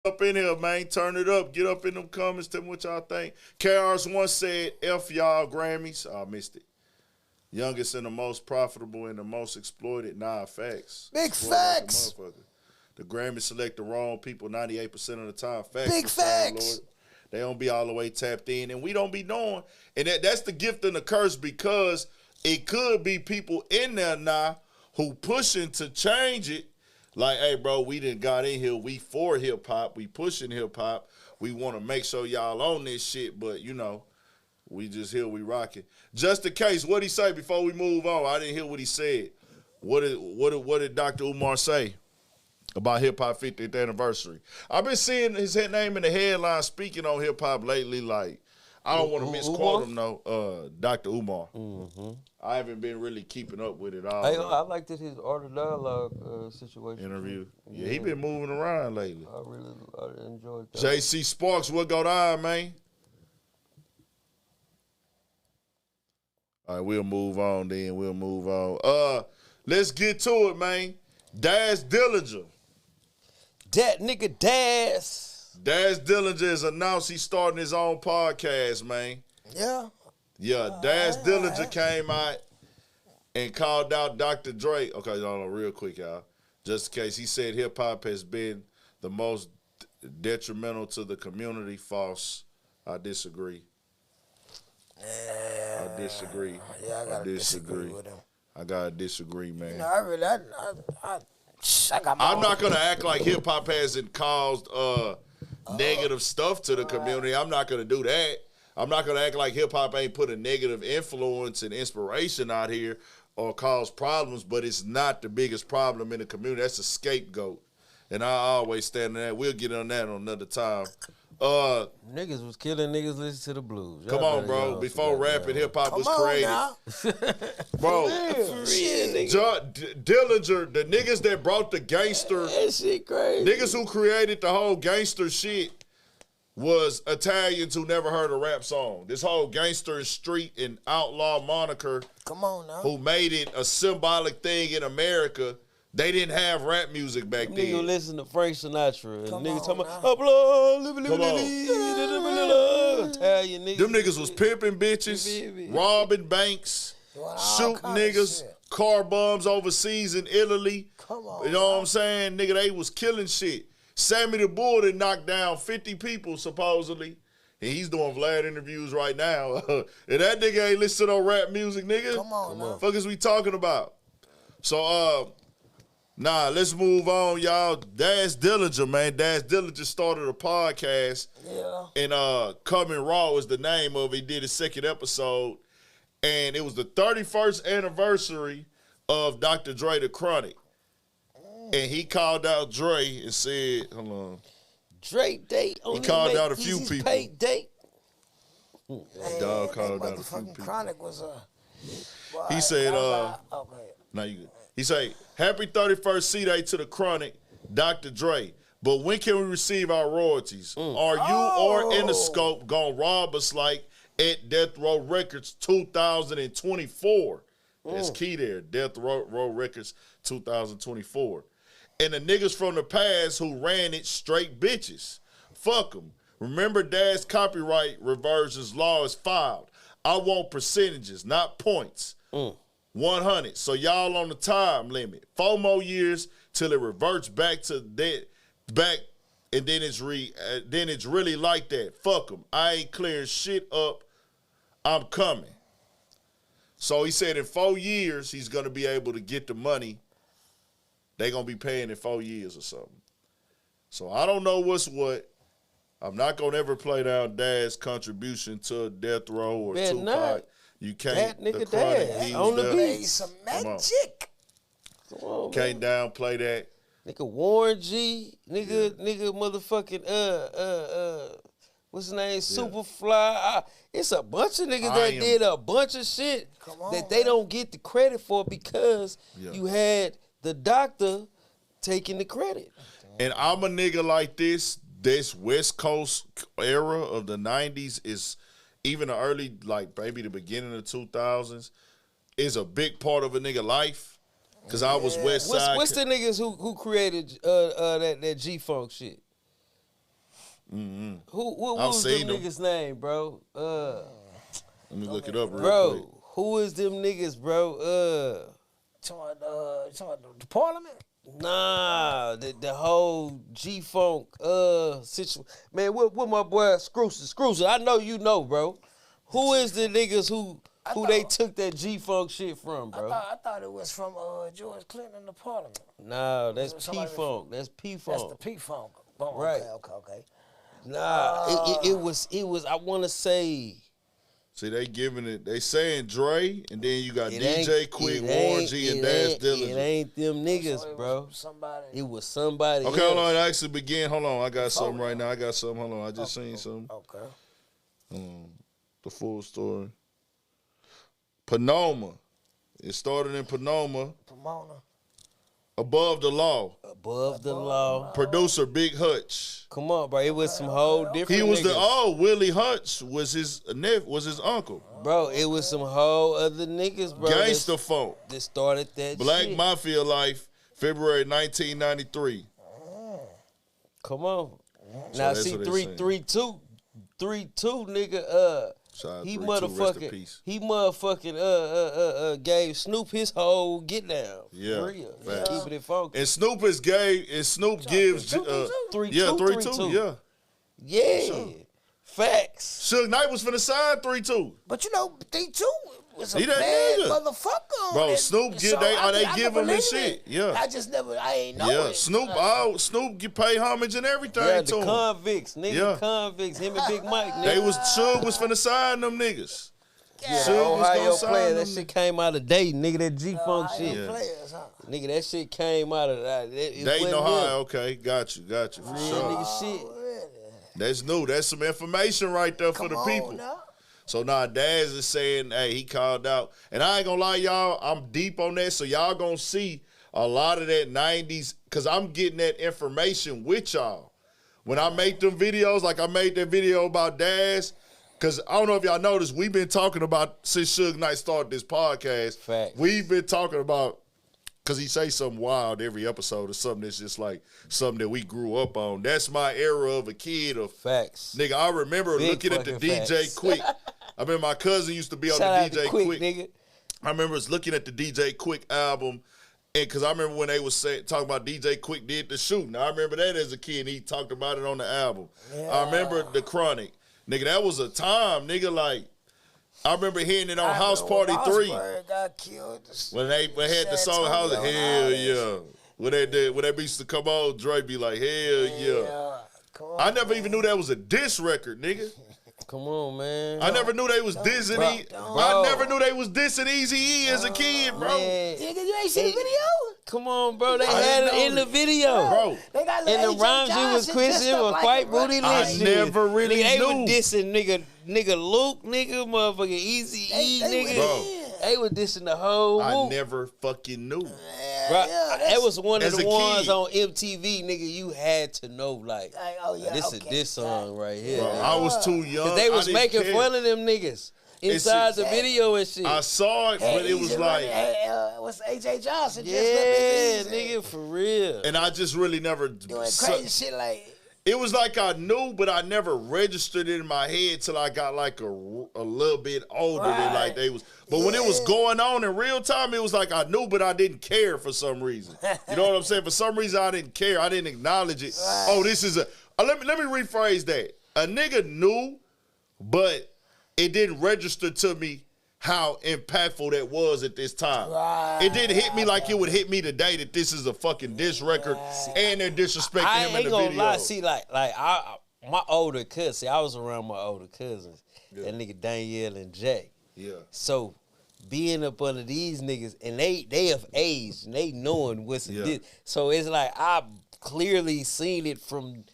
Up in here, man. Turn it up. Get up in them comments. Tell me what y'all think. KRS once said, F y'all Grammys. Oh, I missed it. Youngest and the most profitable and the most exploited. Nah, facts. Big facts. The Grammys select the wrong people 98% of the time. Facts. Big facts. Lord. They don't be all the way tapped in, and we don't be knowing. And that's the gift and the curse, because it could be people in there now who pushing to change it. Like, hey, bro, we done got in here. We for hip-hop. We pushing hip-hop. We want to make sure y'all on this shit, but, you know, we just here, we rocking. Just in case, what'd he say before we move on? I didn't hear what he said. What did Dr. Umar say about hip-hop 50th anniversary? I've been seeing his name in the headline speaking on hip-hop lately. Like, I don't want to misquote him, though. Dr. Umar. Mm-hmm. I haven't been really keeping up with it all. I liked his Art of Dialogue situation. Interview. Yeah, he been moving around lately. I enjoyed that. JC Sparks, what go on, man? All right, we'll move on then. We'll move on. Let's get to it, man. Daz Dillinger. That nigga Daz. Daz Dillinger has announced he's starting his own podcast, man. Yeah. Yeah, Daz Dillinger came out and called out Dr. Dre. Okay, hold on real quick, y'all. Just in case. He said hip-hop has been the most detrimental to the community. False. I disagree. Yeah. I disagree. Yeah, I gotta disagree with him. I gotta disagree, man. You know, I got my I'm own. not gonna act like hip-hop hasn't caused negative stuff to the community. I'm not gonna do that. I'm not going to act like hip-hop ain't put a negative influence and inspiration out here or cause problems, but it's not the biggest problem in the community. That's a scapegoat, and I always stand on that. We'll get on that on another time. Niggas was killing niggas listen to the blues. Come on, bro. Before rap and hip-hop was created. Bro, Dillinger, the niggas that brought the gangster, that shit crazy. niggas who created the whole gangster shit, was Italians who never heard a rap song. This whole gangster and street and outlaw moniker, come on now, who made it a symbolic thing in America, they didn't have rap music back then. Niggas listen to Frank Sinatra and Come niggas on talking about Italian niggas. Them niggas was pimping bitches, robbing banks, shooting niggas, car bombs overseas in Italy. Come on, you know what I'm saying? Nigga, they was killing shit. Sammy the Bull that knocked down 50 people, supposedly. And he's doing Vlad interviews right now. And that nigga ain't listen to no rap music, nigga. Come on, man. Fuck is we talking about? So, let's move on, y'all. Daz Dillinger, man. Daz Dillinger started a podcast. Yeah. And Coming Raw is the name of it. He did his second episode. And it was the 31st anniversary of Dr. Dre the Chronic. And he called out Dre and said, hold on. Dre date. He called out a few people. Paid date. Dog called out a few people. Chronic was he said, okay. no, you good. He said, happy 31st C-Day to the Chronic, Dr. Dre. But when can we receive our royalties? Are you or Interscope gonna rob us like at Death Row Records 2024? That's key there. Death Row Records 2024. And the niggas from the past who ran it straight bitches. Fuck them. Remember Dad's copyright reversions law is filed. I want percentages, not points. 100. So y'all on the time limit. 4 more years till it reverts back to that, and then it's really like that. Fuck them. I ain't clearing shit up. I'm coming. So he said in 4 years he's gonna be able to get the money. They gonna be paying in 4 years or something. So I don't know what's what. I'm not gonna ever play down Dad's contribution to Death Row or Tupac. Not. You can't. That nigga the Chronic, Dad he's on the there. beat. Some magic. Come on, Can't man. downplay that. Nigga Warren G. Nigga motherfucking what's his name? Superfly. It's a bunch of niggas that did a bunch of shit that they don't get the credit for because you had the doctor taking the credit. And I'm a nigga like this West Coast era of the 90s is even the early, like maybe the beginning of the 2000s, is a big part of a nigga life. Because I was West Side. What's the niggas who created that G-Funk shit? Mm-hmm. What I've was seen them them. niggas' name, bro? Let me look it up real Bro, quick. who is them niggas, bro? Talking about the Parliament. Nah, the whole G-Funk situation. Man, what my boy Scrooser, I know you know, bro. Who is the niggas who they took that G-Funk shit from, bro? I thought it was from George Clinton in the Parliament. Nah, that's Somebody P-Funk. That's P-Funk. That's the P-Funk. Oh, Right. Okay. Nah, it was, I want to say. See, they giving it. They saying Dre, and then you got It DJ ain't- Quick, it Warren ain't- G, and it Dash ain't- Diligent. It ain't them niggas, So it bro. was somebody. It was somebody Okay, else. hold on. It actually began. Hold on. I got Before something right that. now. I got something. Hold on. I just seen something. Okay. The full story. Panoma. It started in Panoma. Pomona. Above the law. Above the law. Producer Big Hutch. Come on, bro. It was some whole different He was niggas. Willie Hutch was his uncle. Bro, it was some whole other niggas, bro. Gangsta Funk. That started that Black shit. Mafia Life, February 1993. Come on. So Now that's see what they 332, nigga. Shout out He 3-2, rest in motherfucking, peace. gave Snoop his whole get down. Yeah, For real. facts. Keeping it funky. And Snoop is gay, and Snoop gives 3-2, yeah 3-2, 3-2. yeah. Yeah. Sure. Facts. Suge Knight was finna sign 3-2. But you know, they too was a He that bad nigga. motherfucker. On Bro, it. Snoop So give they I give can him his believe shit. it. Yeah. I ain't know Yeah, it. Snoop get pay homage and everything Yeah, to the him. convicts, nigga. Yeah. Convicts. Him and Big Mike, nigga. Suge was finna sign them niggas. Yeah, Suge was Ohio gonna sign player. them. That shit came out of Dayton, nigga. That G-Funk shit. Yeah. Players, huh? Nigga, that shit came out of that. Dayton, Ohio. Okay, got you, for Real sure. nigga shit. Really? That's new. That's some information right there for Come the on people. now. So now Daz is saying, hey, he called out. And I ain't gonna lie, y'all, I'm deep on that. So y'all gonna see a lot of that 90s, because I'm getting that information with y'all. When I make them videos, like I made that video about Daz, because I don't know if y'all noticed, we've been talking about, since Suge Knight started this podcast, Facts. we've been talking about, because he say something wild every episode or something that's just like something that we grew up on. That's my era of a kid of Facts. Nigga, I remember Big looking at the fucking DJ facts. Quick. I remember my cousin used to be on Shout the out DJ to Quick, Quick. nigga. I remember us looking at the DJ Quick album, and because I remember when they was talking about DJ Quick did the shooting. I remember that as a kid, and he talked about it on the album. Yeah. I remember the Chronic. Nigga, that was a time, nigga, like, I remember hearing it on House Party 3. Got killed. When they had the San song House, Antonio, hell all that yeah. When that used to come on, Dre be like, hell yeah. Come on, I never even knew that was a diss record, nigga. Come on, man. I never knew they was dissing. Bro. I never knew they was dissing Eazy-E as a kid, bro. Man. Nigga, you ain't seen the video? Come on, bro. They I had didn't it in know the video. Bro, They got And the AJ rhymes you was Johnson quizzing dressed up was like quite a booty running I shit. never really nigga, they knew. was dissing nigga Luke, nigga, motherfucking Eazy-E, They nigga. Bro. They was dissing the whole I whoop. never fucking knew. Bro, that's- that was one of As the a ones kid. on MTV, nigga. You had to know, like, oh, yeah, this okay. is this song right here. Bro, nigga. I was too young. Cause they was I didn't making care. fun of them niggas inside the shit. video and shit. I saw it, but it was like, what's AJ Johnson? yeah, dressed up as Eazy. nigga, for real. and I just really never. Doing crazy shit like. It was like I knew, but I never registered it in my head till I got like a little bit older than like they was. But when it was going on in real time, it was like I knew, but I didn't care for some reason. You know what I'm saying? For some reason, I didn't care. I didn't acknowledge it. Right. Oh, this is a. Let me rephrase that. A nigga knew, but it didn't register to me how impactful that was at this time. Right. It didn't hit me like it would hit me today that this is a fucking diss record and they're disrespecting I him in ain't the gonna video. lie. See, like my older cousin. See, I was around my older cousins. That nigga Danielle and Jay. Yeah. So being up under these niggas, and they have aged, and they knowing what's Yeah. this. So it's like I clearly seen it from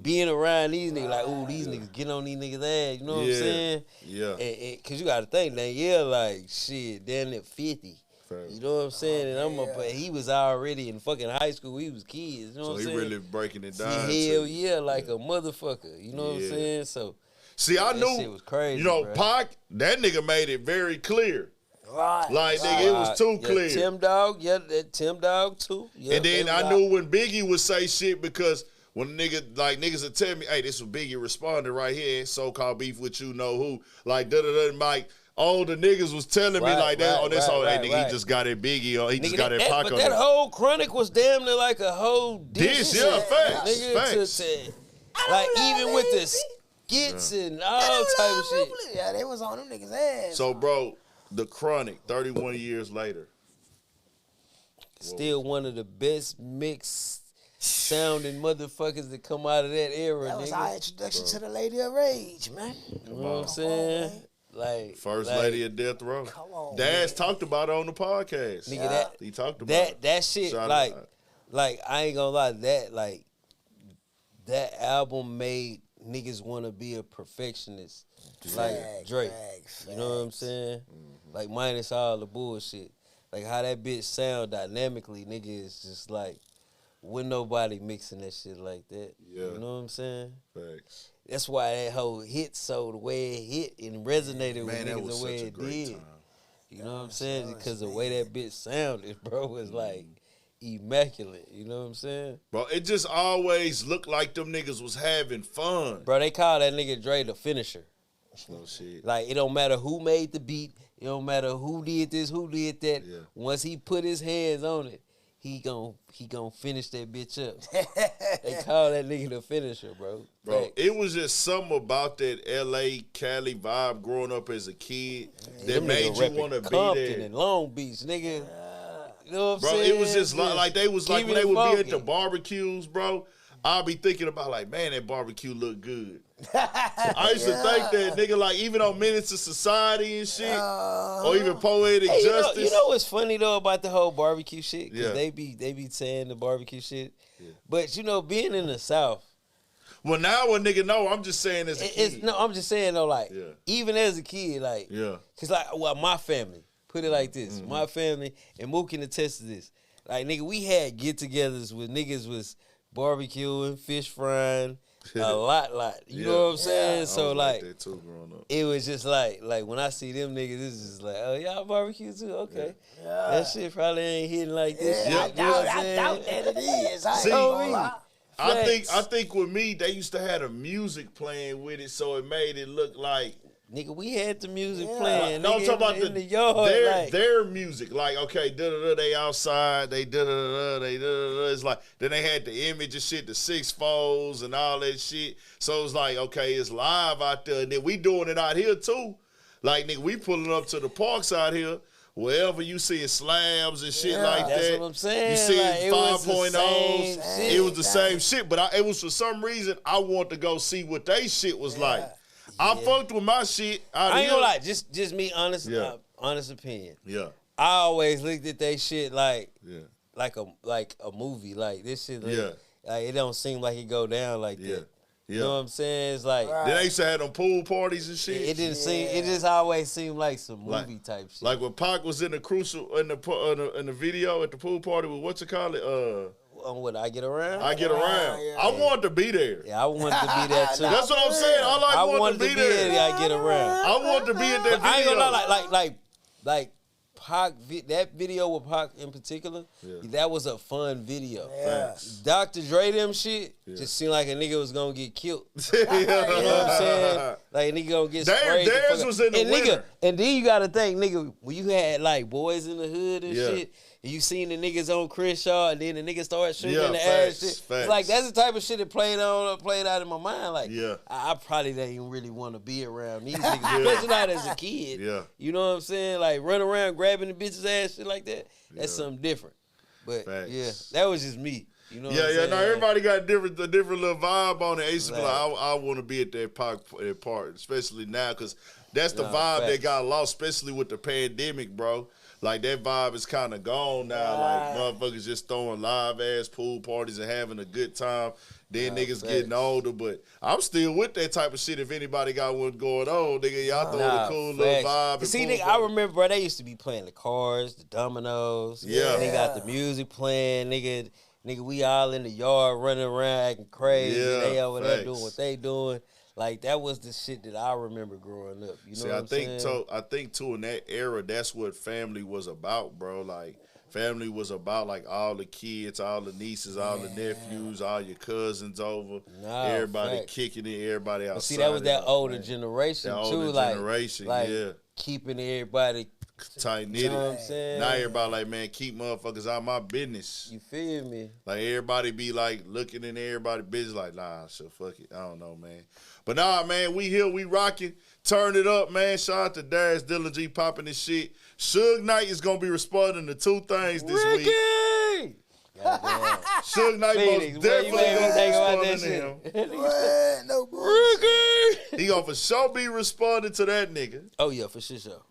being around these niggas. Like, ooh, these niggas get on these niggas' ass. You know what I'm Yeah. saying? Yeah. And cause you got to think, Danielle, like shit, damn at 50. Fact. You know what I'm saying? And but he was already in fucking high school. We was kids. You know So what he I'm saying? really breaking it See, down. hell to- yeah, like a motherfucker. You know what I'm Yeah. saying? So See, I that knew, shit was crazy, you know, bro. Pac, that nigga made it very clear. Right. Like, nigga, it was too yeah, clear. That Tim Dog too. Yeah, And then they I was knew out. when Biggie would say shit because When niggas would tell me, hey, this was Biggie responded right here, so-called beef with you know who. Like, da-da-da, Mike. All the niggas was telling me like that. He just got it Biggie or he just got it Pac on. But that whole Chronic was damn near like a whole dish. Yeah, facts. Like, even with the skits and all type of shit. Yeah, they was on them niggas' ass. So, bro, the Chronic, 31 years later. Still one of the best mixed sounding motherfuckers that come out of that era, That was nigga. our introduction to the Lady of Rage, man. You know what I'm saying? Like First Lady of Death Row. Come on, Daz talked about it on the podcast. Nigga, he talked about that shit. Like I ain't gonna lie, that album made niggas want to be a perfectionist, like Drake. You know what I'm saying? Mm-hmm. Like minus all the bullshit. Like how that bitch sound dynamically, nigga, is just like, when nobody mixing that shit like that. Yeah. You know what I'm saying? Facts. That's why that whole hit so the way it hit and resonated with niggas the way it did. Time. You know what I'm saying? Because the way that bitch sounded, bro, was like immaculate. You know what I'm saying? Bro, it just always looked like them niggas was having fun. Bro, they call that nigga Dre the finisher. No shit. Like, it don't matter who made the beat. It don't matter who did this, who did that. Yeah. Once he put his hands on it, he gon' finish that bitch up. They call that nigga the finisher, bro. Bro, it was just something about that L.A. Cali vibe growing up as a kid that made you want to be there. And Long Beach, nigga. You know what I'm bro, saying? It was just like they was like when they would be at the barbecues, bro. I'll be thinking about like, man, that barbecue look good. I used to think that, nigga, like even on Minutes of Society and shit, or even Poetic Justice. You know what's funny though about the whole barbecue shit? Cause they be saying the barbecue shit. Yeah. But you know, being in the South. Well, now a nigga know. I'm just saying as a kid. No, I'm just saying though, like even as a kid, like cause like my family, put it like this, my family and Mook can attest to this. Like nigga, we had get-togethers with niggas was barbecuing, fish frying. A lot. You know what I'm saying? So like that too, growing up. It was just like when I see them niggas, this is like, oh, y'all barbecue too? Okay. Yeah. That shit probably ain't hitting like this. Yeah, I doubt that it is. I think with me, they used to have the music playing with it, so it made it look like. Nigga, we had the music playing. No, I'm talking about in the yard. Their music. Like, okay, they outside, they It's like, then they had the image and shit, the 6-4s and all that shit. So it's like, okay, it's live out there. And then we doing it out here too. Like, nigga, we pulling up to the parks out here. Wherever you see slabs and shit like that. That's what I'm saying. You see like, 5.0s. It was the same shit. But it was for some reason, I want to go see what they shit was like. I fucked with my shit. I ain't gonna lie, just me, honest opinion. Yeah. I always looked at they shit like a movie. Like this shit, like it don't seem like it go down like that. You know what I'm saying? It's like they used to have them pool parties and shit. It didn't seem. It just always seemed like some movie type shit. Like when Pac was in the crucial in the video at the pool party with What I Get Around? I Get Around. I wanted to be there. Yeah, I wanted to be there too. That's what I'm saying. I wanted to be there. I Get Around. I wanted to be at that video. I ain't gonna lie, like Pac, that video with Pac in particular, that was a fun video. Yeah. Dr. Dre them shit just seemed like a nigga was gonna get killed. You know what I'm saying? Like a nigga gonna get sprayed. Theirs was in the winter. And then you gotta think, nigga, when you had like Boys in the Hood and shit, and you seen the niggas on Crenshaw, and then the niggas start shooting in the ass shit. It's like that's the type of shit that played out in my mind. Like I probably didn't really want to be around these niggas, especially not as a kid. Yeah. You know what I'm saying? Like run around grabbing the bitch's ass, shit like that. That's something different. But that was just me. You know what I'm saying? No, everybody got a different little vibe on it. I want to be at that part, especially now, because that's the vibe that got lost, especially with the pandemic, bro. Like, that vibe is kind of gone now. Like, motherfuckers just throwing live-ass pool parties and having a good time. Then niggas getting older. But I'm still with that type of shit if anybody got one going on. Nigga, y'all throwing a cool little vibe. See, nigga, I remember, bro, they used to be playing the cards, the dominoes. Yeah. They got the music playing. Nigga, we all in the yard running around acting crazy. They over there doing what they doing. Like, that was the shit that I remember growing up. You know what I'm saying? I think, too, in that era, that's what family was about, bro. Like, family was about like all the kids, all the nieces, all the nephews, all your cousins over. Nah, everybody fact. kicking it, everybody outside. But see, that was that older generation that too. older like, generation, like yeah. keeping everybody tight knitted. You know what I'm saying? Now everybody like, man, keep motherfuckers out my business. You feel me? Like everybody be like looking in everybody's business like, nah, shit, fuck it. I don't know, man. But nah, man, we here, we rocking. Turn it up, man. Shout out to Daz, Dylan G popping this shit. Suge Knight is gonna be responding to 2 things this week. Suge Knight most definitely gonna be responding to him. What? No bullshit. He gonna for sure be responding to that nigga. Oh yeah, for sure.